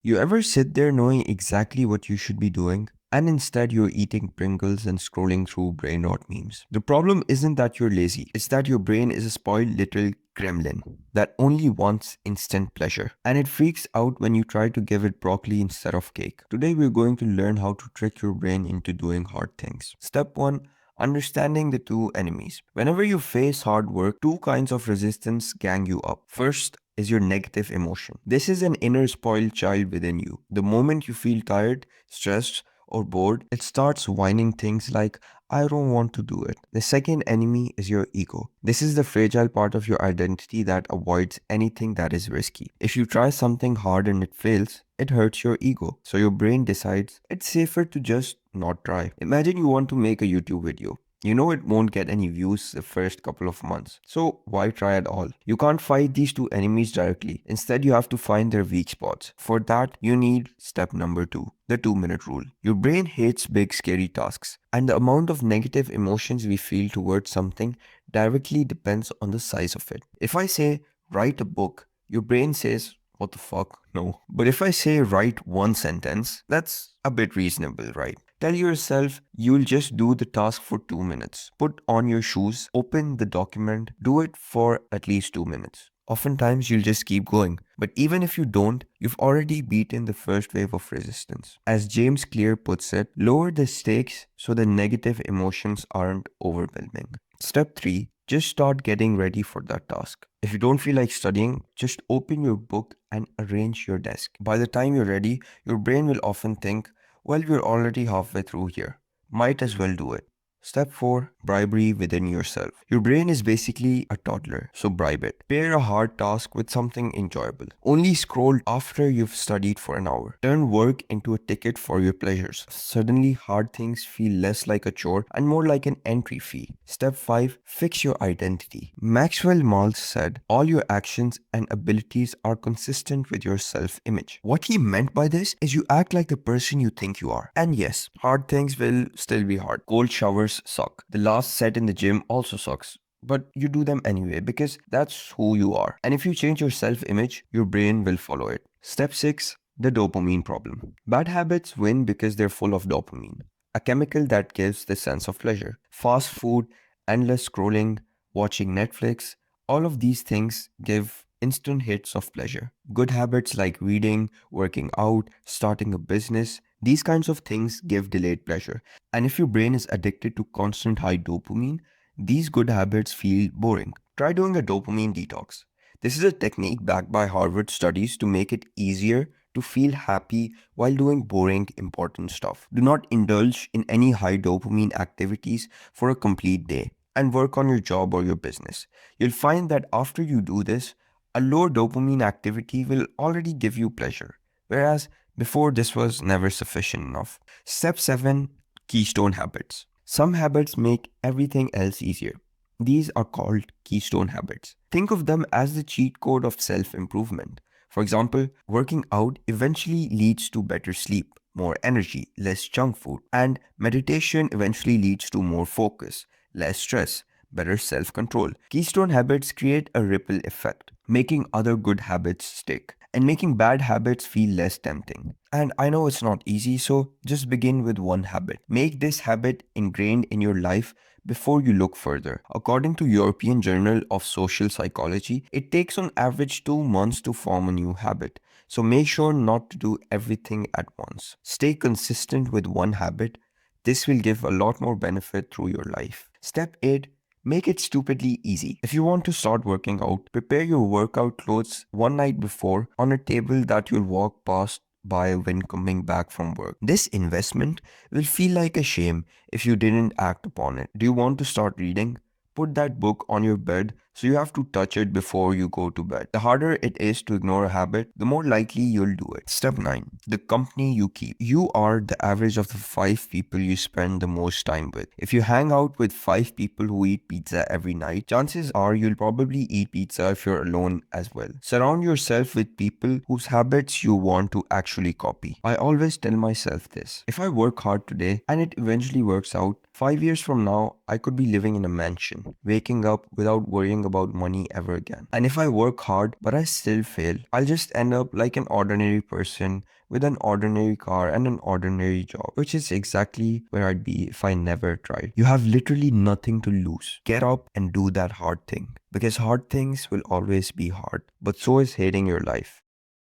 You ever sit there knowing exactly what you should be doing, and instead you're eating Pringles and scrolling through brain rot memes? The problem isn't that you're lazy, it's that your brain is a spoiled little gremlin that only wants instant pleasure. And it freaks out when you try to give it broccoli instead of cake. Today we're going to learn how to trick your brain into doing hard things. Step 1. Understanding the two enemies. Whenever you face hard work, two kinds of resistance gang you up. First is your negative emotion. This is an inner spoiled child within you. The moment you feel tired, stressed, or bored, it starts whining things like, I don't want to do it. The second enemy is your ego. This is the fragile part of your identity that avoids anything that is risky. If you try something hard and it fails, it hurts your ego. So your brain decides it's safer to just not try. Imagine you want to make a YouTube video. You know it won't get any views the first couple of months. So why try at all? You can't fight these two enemies directly. Instead, you have to find their weak spots. For that, you need step number 2, the 2-minute rule. Your brain hates big scary tasks, and the amount of negative emotions we feel towards something directly depends on the size of it. If I say write a book, your brain says, what the fuck? No. But if I say write one sentence, that's a bit reasonable, right? Tell yourself you'll just do the task for 2 minutes. Put on your shoes, open the document, do it for at least 2 minutes. Oftentimes you'll just keep going. But even if you don't, you've already beaten the first wave of resistance. As James Clear puts it, lower the stakes so the negative emotions aren't overwhelming. Step 3. Just start getting ready for that task. If you don't feel like studying, just open your book and arrange your desk. By the time you're ready, your brain will often think, well, we're already halfway through here. Might as well do it. Step 4. Bribery within yourself. Your brain is basically a toddler, so bribe it. Pair a hard task with something enjoyable. Only scroll after you've studied for an hour. Turn work into a ticket for your pleasures. Suddenly, hard things feel less like a chore and more like an entry fee. Step 5. Fix your identity. Maxwell Maltz said, all your actions and abilities are consistent with your self-image. What he meant by this is you act like the person you think you are. And yes, hard things will still be hard. Cold showers suck. The last set in the gym also sucks. But you do them anyway because that's who you are. And if you change your self-image, your brain will follow it. Step 6. The dopamine problem. Bad habits win because they're full of dopamine, a chemical that gives the sense of pleasure. Fast food, endless scrolling, watching Netflix, all of these things give instant hits of pleasure. Good habits like reading, working out, starting a business, these kinds of things give delayed pleasure. And if your brain is addicted to constant high dopamine, these good habits feel boring. Try doing a dopamine detox. This is a technique backed by Harvard studies to make it easier to feel happy while doing boring, important stuff. Do not indulge in any high dopamine activities for a complete day and work on your job or your business. You'll find that after you do this, a lower dopamine activity will already give you pleasure, whereas before this was never sufficient enough. Step 7. Keystone habits. Some habits make everything else easier. These are called keystone habits. Think of them as the cheat code of self-improvement. For example, working out eventually leads to better sleep, more energy, less junk food, and meditation eventually leads to more focus, less stress, better self-control. Keystone habits create a ripple effect, making other good habits stick and making bad habits feel less tempting. And I know it's not easy, so just begin with one habit. Make this habit ingrained in your life before you look further. According to European Journal of Social Psychology, it takes on average 2 months to form a new habit. So make sure not to do everything at once. Stay consistent with one habit. This will give a lot more benefit through your life. Step 8. Make it stupidly easy. If you want to start working out, prepare your workout clothes one night before on a table that you'll walk past by when coming back from work. This investment will feel like a shame if you didn't act upon it. Do you want to start reading? Put that book on your bed so you have to touch it before you go to bed. The harder it is to ignore a habit, the more likely you'll do it. Step 9. The company you keep. You are the average of the 5 people you spend the most time with. If you hang out with 5 people who eat pizza every night, chances are you'll probably eat pizza if you're alone as well. Surround yourself with people whose habits you want to actually copy. I always tell myself this. If I work hard today and it eventually works out, 5 years from now, I could be living in a mansion, waking up without worrying about money ever again. And if I work hard but I still fail, I'll just end up like an ordinary person with an ordinary car and an ordinary job, which is exactly where I'd be if I never tried. You have literally nothing to lose. Get up and do that hard thing, because hard things will always be hard, but so is hating your life.